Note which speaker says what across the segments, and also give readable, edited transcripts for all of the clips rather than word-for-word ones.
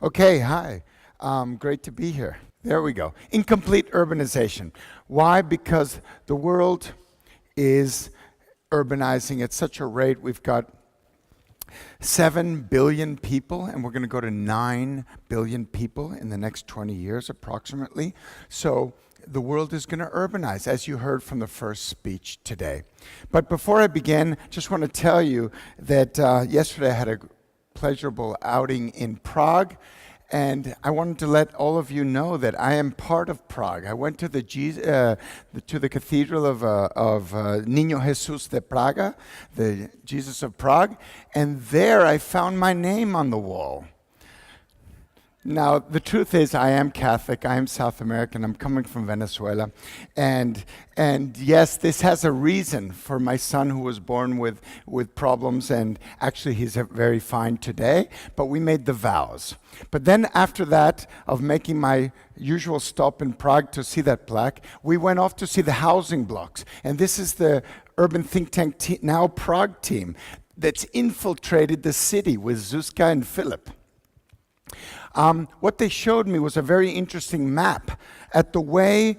Speaker 1: Okay, hi. Great to be here. There we go. Incomplete urbanization. Why? Because the world is urbanizing at such a rate. We've got 7 billion people, and we're going to go to 9 billion people in the next 20 years approximately. So the world is going to urbanize, as you heard from the first speech today. But before I begin, just want to tell you that yesterday I had a pleasurable outing in Prague, and I wanted to let all of you know that I am part of Prague. I went to the Cathedral of Niño Jesús de Praga, the Jesus of Prague, and there I found my name on the wall. Now, the truth is, I am Catholic, I am South American, I'm coming from Venezuela, and yes, this has a reason for my son who was born with problems, and actually he's very fine today, but we made the vows. But then after that, of making my usual stop in Prague to see that plaque, we went off to see the housing blocks, and this is the urban think tank Now Prague team that's infiltrated the city with Zuzka and Philip. What they showed me was a very interesting map at the way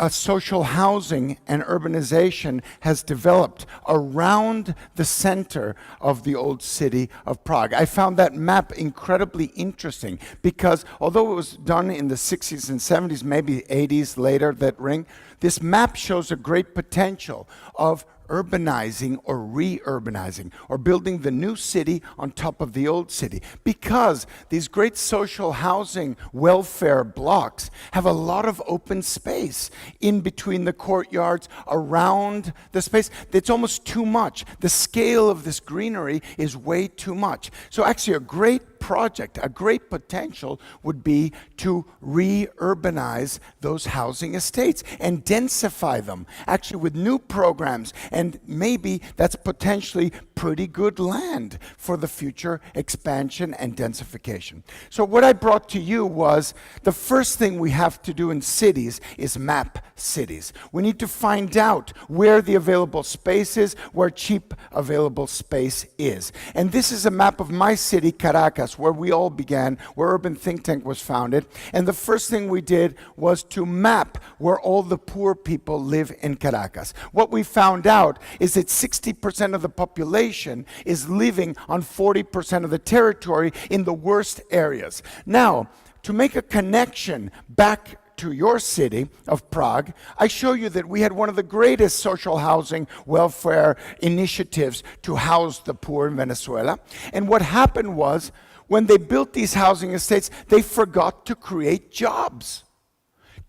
Speaker 1: social housing and urbanization has developed around the center of the old city of Prague. I found that map incredibly interesting because although it was done in the 60s and 70s, maybe 80s later, that ring, this map shows a great potential of urbanizing or re-urbanizing or building the new city on top of the old city, because these great social housing welfare blocks have a lot of open space in between the courtyards, around the space. It's almost too much. The scale of this greenery is way too much. So actually a great project, a great potential would be to re-urbanize those housing estates and densify them, actually with new programs, and maybe that's potentially pretty good land for the future expansion and densification. So what I brought to you was the first thing we have to do in cities is map cities. We need to find out where the available space is, where cheap available space is. And this is a map of my city, Caracas, where we all began, where Urban Think Tank was founded. And the first thing we did was to map where all the poor people live in Caracas. What we found out is that 60% of the population is living on 40% of the territory in the worst areas. Now, to make a connection back to your city of Prague, I show you that we had one of the greatest social housing welfare initiatives to house the poor in Venezuela. And what happened was, when they built these housing estates, they forgot to create jobs.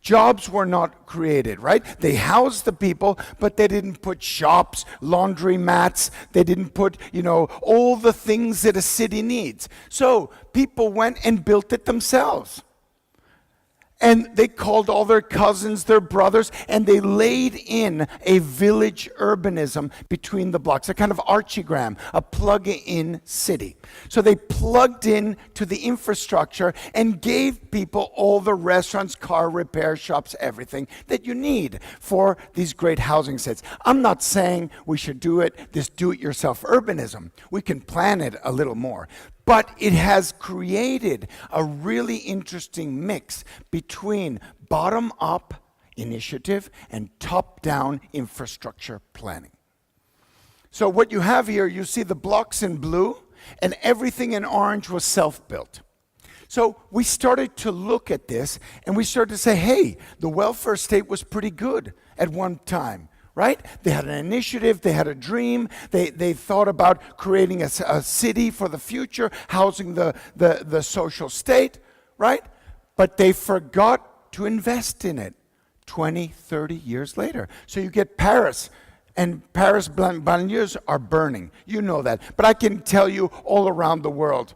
Speaker 1: Jobs were not created, right? They housed the people, but they didn't put shops, laundry mats, they didn't put, all the things that a city needs. So people went and built it themselves. And they called all their cousins, their brothers, and they laid in a village urbanism between the blocks, a kind of archiegram, a plug-in city. So they plugged in to the infrastructure and gave people all the restaurants, car repair shops, everything that you need for these great housing sets. I'm not saying we should do it, this do-it-yourself urbanism. We can plan it a little more. But it has created a really interesting mix between bottom-up initiative and top-down infrastructure planning. So what you have here, you see the blocks in blue, and everything in orange was self-built. So we started to look at this, and we started to say, hey, the welfare state was pretty good at one time. Right? They had an initiative, they had a dream, they thought about creating a city for the future, housing the social state, right? But they forgot to invest in it 20, 30 years later. So you get Paris, and Paris banlieues are burning. You know that. But I can tell you all around the world,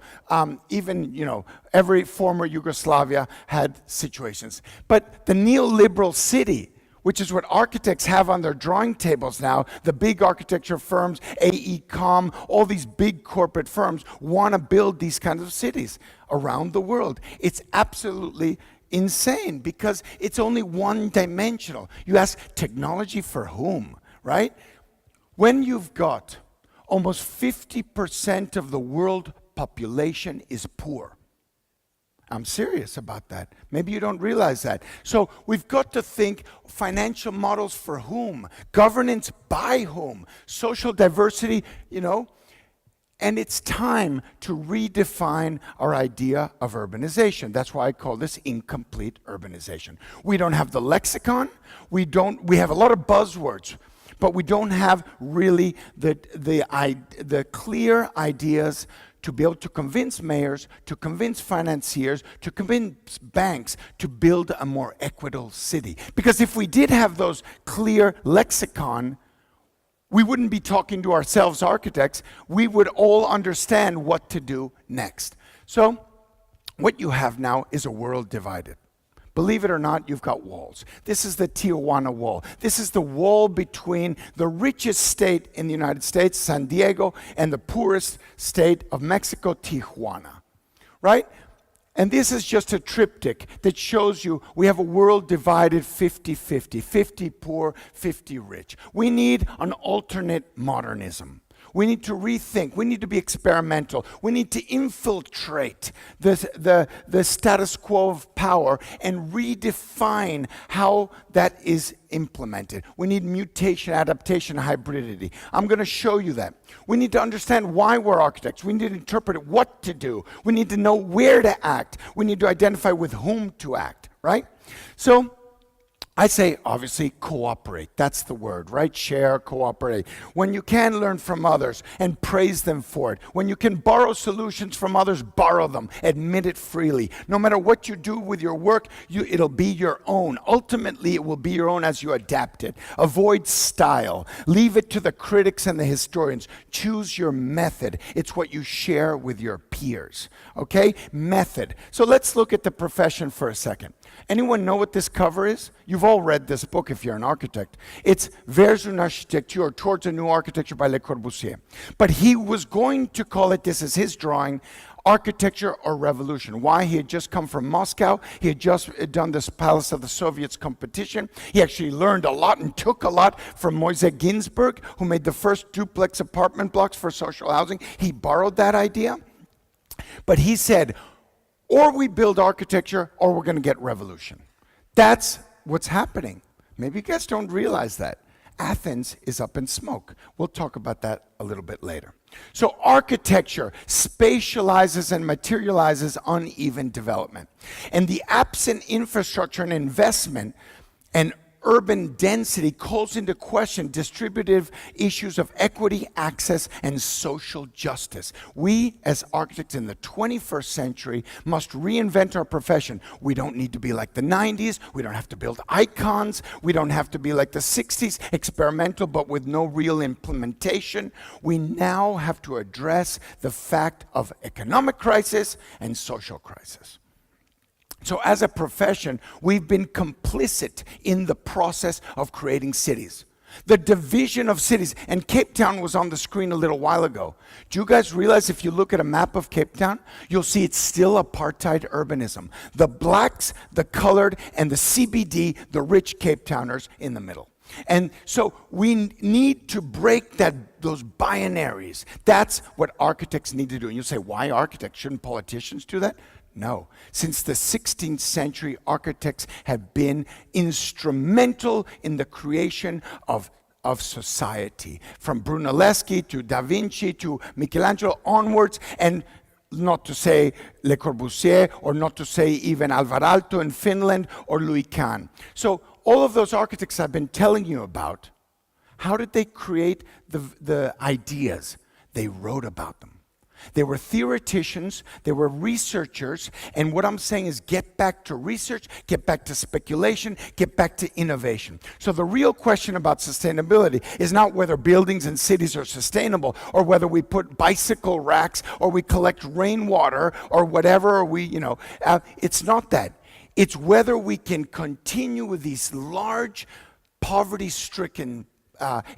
Speaker 1: even, every former Yugoslavia had situations. But the neoliberal city, which is what architects have on their drawing tables now, the big architecture firms, AECOM, all these big corporate firms want to build these kinds of cities around the world. It's absolutely insane because it's only one-dimensional. You ask, technology for whom, right? When you've got almost 50% of the world population is poor, I'm serious about that. Maybe you don't realize that. So we've got to think financial models for whom? Governance by whom? Social diversity, And it's time to redefine our idea of urbanization. That's why I call this incomplete urbanization. We don't have the lexicon. We have a lot of buzzwords, but we don't have really the clear ideas to be able to convince mayors, to convince financiers, to convince banks to build a more equitable city. Because if we did have those clear lexicon, we wouldn't be talking to ourselves architects. We would all understand what to do next. So what you have now is a world divided. Believe it or not, you've got walls. This is the Tijuana wall. This is the wall between the richest state in the United States, San Diego, and the poorest state of Mexico, Tijuana, right? And this is just a triptych that shows you we have a world divided 50-50, 50 poor, 50 rich. We need an alternate modernism. We need to rethink. We need to be experimental. We need to infiltrate the status quo of power and redefine how that is implemented. We need mutation, adaptation, hybridity. I'm going to show you that. We need to understand why we're architects. We need to interpret what to do. We need to know where to act. We need to identify with whom to act, right? So I say, obviously, cooperate. That's the word, right? Share, cooperate. When you can learn from others and praise them for it. When you can borrow solutions from others, borrow them. Admit it freely. No matter what you do with your work, it'll be your own. Ultimately, it will be your own as you adapt it. Avoid style. Leave it to the critics and the historians. Choose your method. It's what you share with your peers. Okay? Method. So let's look at the profession for a second. Anyone know what this cover is? You've all read this book if you're an architect. It's Vers une architecture, Towards a New Architecture by Le Corbusier. But he was going to call it, this is his drawing, Architecture or Revolution. Why? He had just come from Moscow. He had just done this Palace of the Soviets competition. He actually learned a lot and took a lot from Moise Ginsburg, who made the first duplex apartment blocks for social housing. He borrowed that idea. But he said, or we build architecture or we're going to get revolution. That's what's happening. Maybe you guys don't realize that. Athens is up in smoke. We'll talk about that a little bit later. So architecture spatializes and materializes uneven development. And the absent infrastructure and investment and urban density calls into question distributive issues of equity, access, and social justice. We, as architects in the 21st century, must reinvent our profession. We don't need to be like the 90s. We don't have to build icons. We don't have to be like the 60s, experimental but with no real implementation. We now have to address the fact of economic crisis and social crisis. So as a profession, we've been complicit in the process of creating cities. The division of cities, and Cape Town was on the screen a little while ago. Do you guys realize if you look at a map of Cape Town, you'll see it's still apartheid urbanism. The blacks, the colored, and the CBD, the rich Cape Towners in the middle. And so we need to break those binaries. That's what architects need to do. And you'll say, why architects? Shouldn't politicians do that? No. Since the 16th century, architects have been instrumental in the creation of society. From Brunelleschi to Da Vinci to Michelangelo onwards, and not to say Le Corbusier, or not to say even Alvar Aalto in Finland, or Louis Kahn. So all of those architects I've been telling you about, how did they create the ideas? They wrote about them. They were theoreticians, they were researchers, and what I'm saying is get back to research, get back to speculation, get back to innovation. So the real question about sustainability is not whether buildings and cities are sustainable, or whether we put bicycle racks, or we collect rainwater, or whatever, or it's not that. It's whether we can continue with these large, poverty-stricken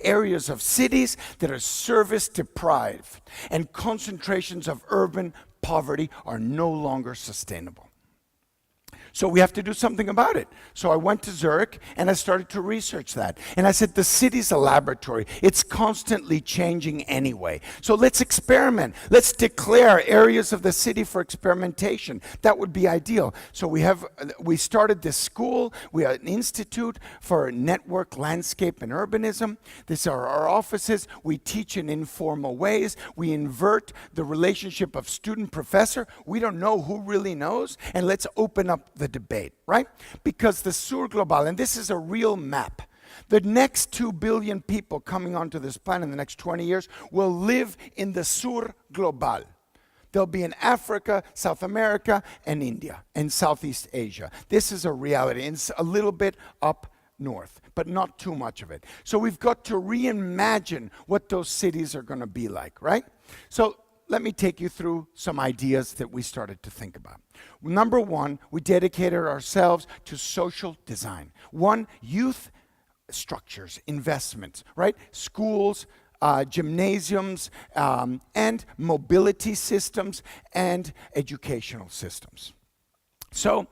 Speaker 1: areas of cities that are service deprived, and concentrations of urban poverty are no longer sustainable. So we have to do something about it. So I went to Zurich and I started to research that. And I said, the city's a laboratory. It's constantly changing anyway. So let's experiment. Let's declare areas of the city for experimentation. That would be ideal. So we started this school. We have an institute for network, landscape, and urbanism. These are our offices. We teach in informal ways. We invert the relationship of student-professor. We don't know who really knows. And let's open up the debate, right? Because the Sur Global, and this is a real map, the next 2 billion people coming onto this planet in the next 20 years will live in the Sur Global. They'll be in Africa, South America, and India, and Southeast Asia. This is a reality, and it's a little bit up north, but not too much of it. So we've got to reimagine what those cities are going to be like, right? So let me take you through some ideas that we started to think about. Number one, we dedicated ourselves to social design. One, youth structures, investments, right? Schools, gymnasiums, and mobility systems, and educational systems. So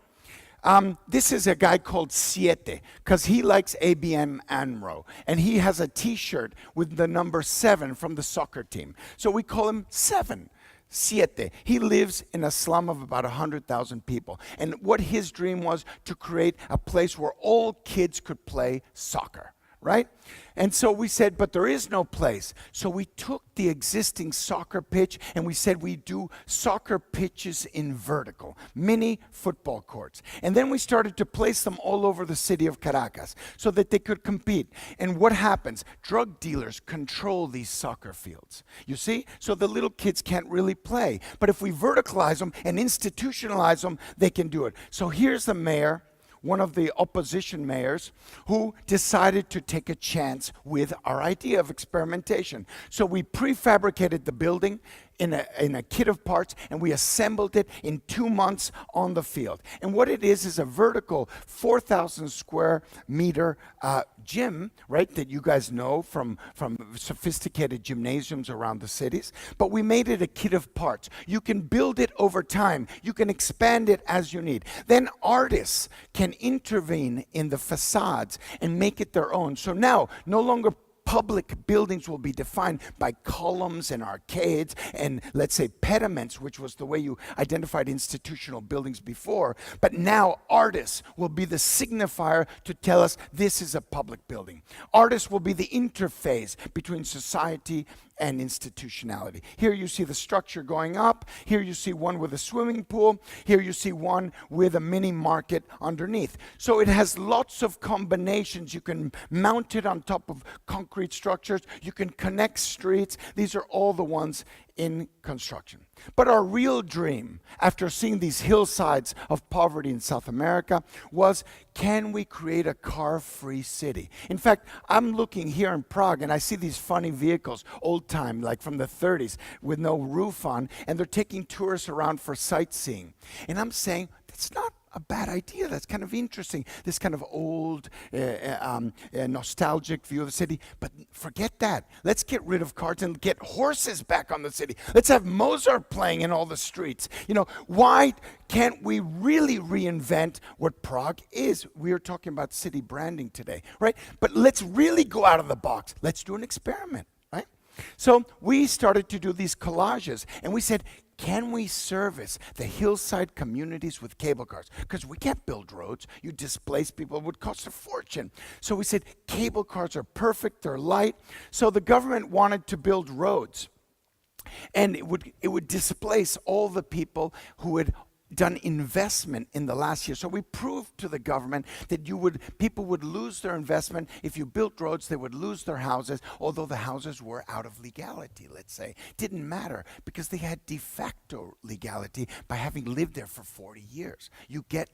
Speaker 1: this is a guy called Citing, because he likes ABN AMRO, and he has a T-shirt with the number 7 from the soccer team. So we call him 7. Citing. He lives in a slum of about 100,000 people. And what his dream was to create a place where all kids could play soccer, right? And so we said, but there is no place. So we took the existing soccer pitch and we said we do soccer pitches in vertical, mini football courts. And then we started to place them all over the city of Caracas so that they could compete. And what happens? Drug dealers control these soccer fields. You see? So the little kids can't really play. But if we verticalize them and institutionalize them, they can do it. So here's the mayor, one of the opposition mayors, who decided to take a chance with our idea of experimentation. So we prefabricated the building in a kit of parts, and we assembled it in 2 months on the field. And what it is a vertical 4,000 square meter gym, right, that you guys know from sophisticated gymnasiums around the cities. But we made it a kit of parts. You can build it over time. You can expand it as you need. Then artists can intervene in the facades and make it their own. So now, no longer public buildings will be defined by columns and arcades and, let's say, pediments, which was the way you identified institutional buildings before. But now artists will be the signifier to tell us this is a public building. Artists will be the interface between society and institutionality. Here you see the structure going up. Here you see one with a swimming pool. Here you see one with a mini market underneath. So it has lots of combinations. You can mount it on top of concrete structures. You can connect streets. These are all the ones in construction. But our real dream, after seeing these hillsides of poverty in South America, was, can we create a car-free city? In fact, I'm looking here in Prague and I see these funny vehicles, old time, like from the 30s, with no roof on, and they're taking tourists around for sightseeing. And I'm saying, that's not a bad idea. That's kind of interesting. This kind of old, nostalgic view of the city. But forget that. Let's get rid of cars and get horses back on the city. Let's have Mozart playing in all the streets. You know, why can't we really reinvent what Prague is? We are talking about city branding today, right? But let's really go out of the box. Let's do an experiment, right? So we started to do these collages, and we said, can we service the hillside communities with cable cars? Because we can't build roads. You displace people, it would cost a fortune. So we said, cable cars are perfect, they're light. So the government wanted to build roads. And it would displace all the people who had done investment in the last year. So we proved to the government that people would lose their investment. If you built roads, they would lose their houses, although the houses were out of legality, let's say. Didn't matter because they had de facto legality by having lived there for 40 years. You get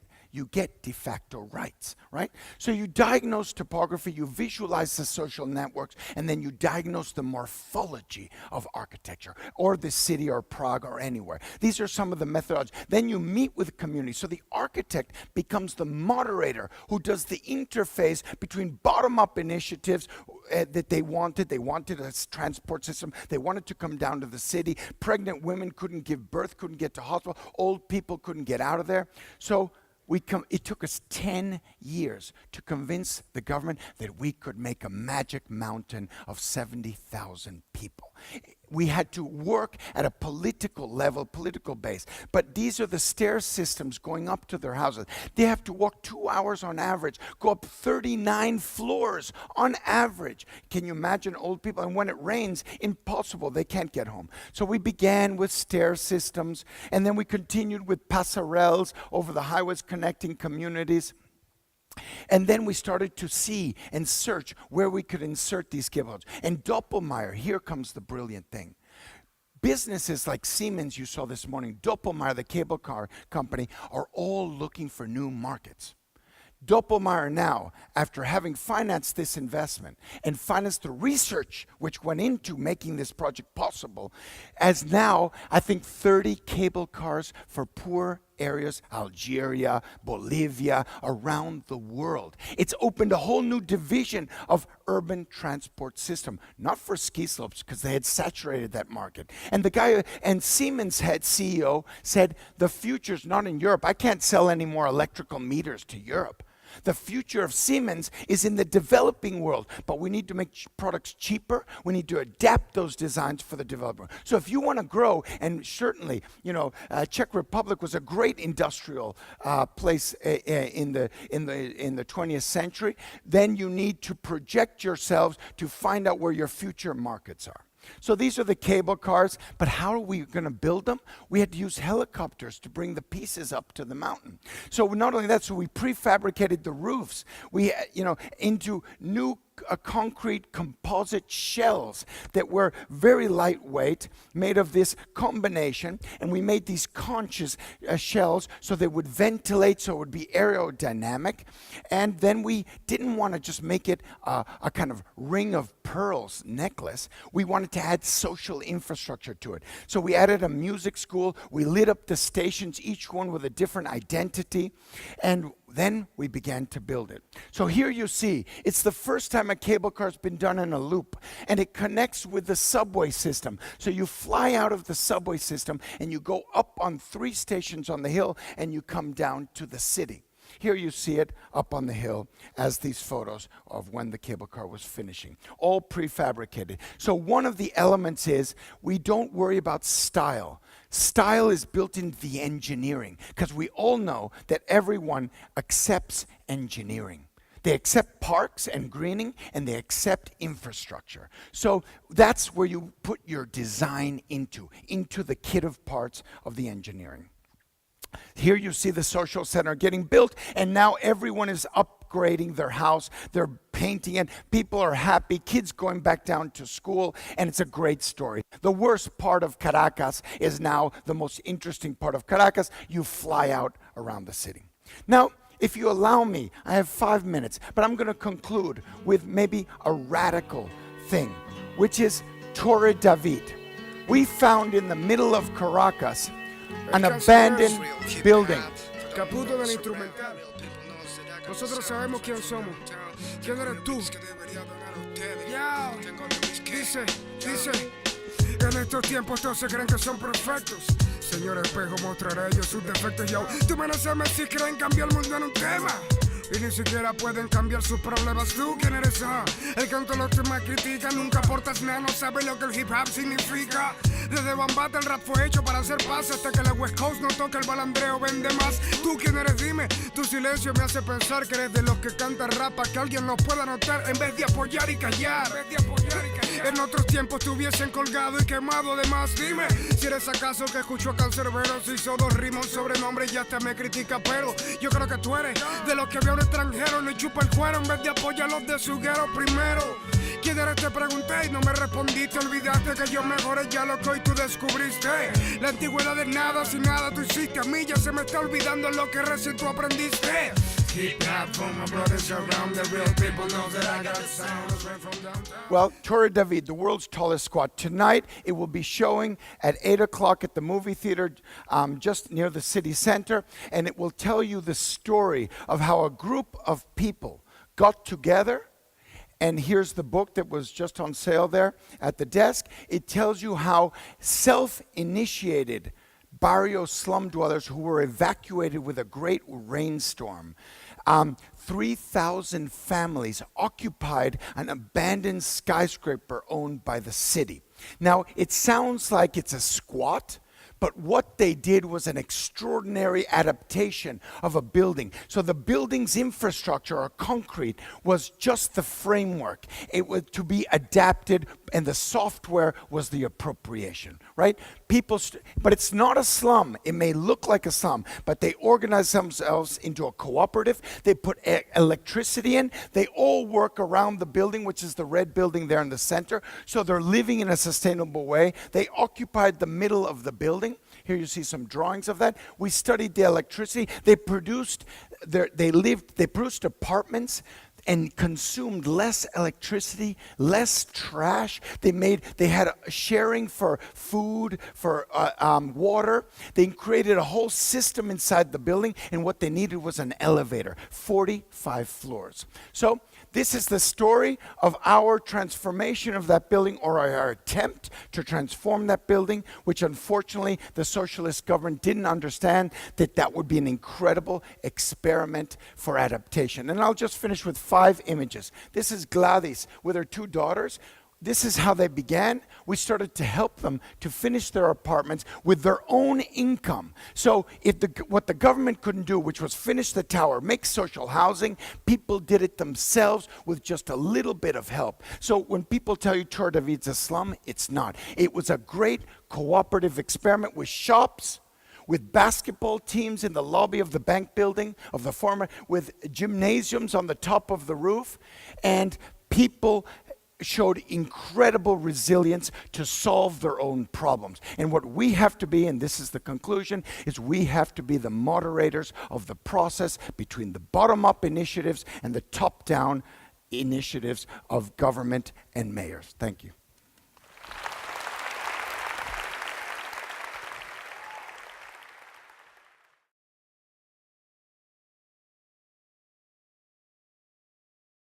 Speaker 1: de facto rights, right? So you diagnose topography, you visualize the social networks, and then you diagnose the morphology of architecture, or the city, or Prague, or anywhere. These are some of the methodologies. Then you meet with the community. So the architect becomes the moderator who does the interface between bottom-up initiatives that they wanted. They wanted a transport system. They wanted to come down to the city. Pregnant women couldn't give birth, couldn't get to hospital. Old people couldn't get out of there. So It took us 10 years to convince the government that we could make a magic mountain of 70,000 people. We had to work at a political level, political base. But these are the stair systems going up to their houses. They have to walk 2 hours on average, go up 39 floors on average. Can you imagine old people? And when it rains, impossible, they can't get home. So we began with stair systems, and then we continued with passerelles over the highways connecting communities. And then we started to see and search where we could insert these cable homes. And Doppelmayr, here comes the brilliant thing. Businesses like Siemens, you saw this morning, Doppelmayr, the cable car company, are all looking for new markets. Doppelmayr now, after having financed this investment and financed the research which went into making this project possible, has now, I think, 30 cable cars for poor areas, Algeria, Bolivia, around the world. It's opened a whole new division of urban transport system, not for ski slopes, because they had saturated that market. And the guy, and Siemens head CEO said, the future's not in Europe. I can't sell any more electrical meters to Europe. The future of Siemens is in the developing world, but we need to make products cheaper. We need to adapt those designs for the developing world. So if you want to grow, and certainly, Czech Republic was a great industrial place in the 20th century, then you need to project yourselves to find out where your future markets are. So these are the cable cars, but how are we going to build them? We had to use helicopters to bring the pieces up to the mountain. So not only that, so we prefabricated the roofs. We, into new concrete composite shells that were very lightweight, made of this combination, and we made these conches shells so they would ventilate, so it would be aerodynamic. And then we didn't want to just make it a kind of ring of pearls necklace. We wanted to add social infrastructure to it. So we added a music school. We lit up the stations, each one with a different identity, and then we began to build it. So here you see, it's the first time a cable car's been done in a loop, and it connects with the subway system. So you fly out of the subway system, and you go up on 3 stations on the hill, and you come down to the city. Here you see it up on the hill as these photos of when the cable car was finishing, all prefabricated. So one of the elements is we don't worry about style. Style is built into the engineering, because we all know that everyone accepts engineering. They accept parks and greening, and they accept infrastructure. So that's where you put your design into the kit of parts of the engineering. Here you see the social center getting built, and now everyone is upgrading their house. They're painting it. People are happy. Kids going back down to school, and it's a great story. The worst part of Caracas is now the most interesting part of Caracas. You fly out around the city. Now, if you allow me, I have 5 minutes, but I'm going to conclude with maybe a radical thing, which is Torre David. We found in the middle of Caracas an abandoned building.
Speaker 2: Caputo del instrumental. Nosotros sabemos quién somos. ¿Quién eres tú? Ya. Dice. En estos tiempos todos se creen que son perfectos. Señor espejo, mostraré ellos sus defectos. Yo, tú mereces si creen cambiar el mundo en un tema. Y ni siquiera pueden cambiar sus problemas. ¿Tú quién eres? El canto los temas critican. Nunca aportas nada, no sabes lo que el hip hop significa. Desde Bambata el rap fue hecho para hacer paz. Hasta que la West Coast no toca el balandreo vende más. ¿Tú quién eres? Dime. Tu silencio me hace pensar que eres de los que canta rap para que alguien nos pueda notar en vez de apoyar y callar. En otros tiempos te hubiesen colgado y quemado de más. Dime si eres acaso el que escuchó a Cancerbero. Si hizo 2 rimas, un sobrenombre y hasta me critica. Pero yo creo que tú eres de los que veo un extranjero le chupa el cuero en vez de apoyar a los de su guero primero. ¿Quién eres? Te pregunté y no me respondiste. Olvidaste que yo mejoré ya lo que hoy tú descubriste. La antigüedad de nada, sin nada tú hiciste. A mí ya se me está olvidando lo que recién tú aprendiste.
Speaker 1: Well, Torre David, the world's tallest squat. Tonight, it will be showing at 8 o'clock at the movie theater just near the city center, and it will tell you the story of how a group of people got together. And here's the book that was just on sale there at the desk. It tells you how self-initiated barrio slum dwellers who were evacuated with a great rainstorm. 3,000 families occupied an abandoned skyscraper owned by the city. Now, it sounds like it's a squat, but what they did was an extraordinary adaptation of a building. So the building's infrastructure, or concrete, was just the framework. It was to be adapted, and the software was the appropriation, right? But it's not a slum. It may look like a slum, but they organize themselves into a cooperative. They put electricity in. They all work around the building, which is the red building there in the center. So they're living in a sustainable way. They occupied the middle of the building. Here you see some drawings of that. We studied the electricity. They produced apartments and consumed less electricity, less trash. They had a sharing for food, for water. They created a whole system inside the building, and what they needed was an elevator, 45 floors. So this is the story of our transformation of that building, or our attempt to transform that building, which unfortunately the socialist government didn't understand that would be an incredible experiment for adaptation. And I'll just finish with 5 images. This is Gladys with her 2 daughters. This is how they began. We started to help them to finish their apartments with their own income. So what the government couldn't do, which was finish the tower, make social housing, people did it themselves with just a little bit of help. So when people tell you Tor David's a slum, it's not. It was a great cooperative experiment with shops, with basketball teams in the lobby of the bank building, of the former, with gymnasiums on the top of the roof, and people showed incredible resilience to solve their own problems. And what we have to be, and this is the conclusion, is we have to be the moderators of the process between the bottom-up initiatives and the top-down initiatives of government and mayors. Thank you.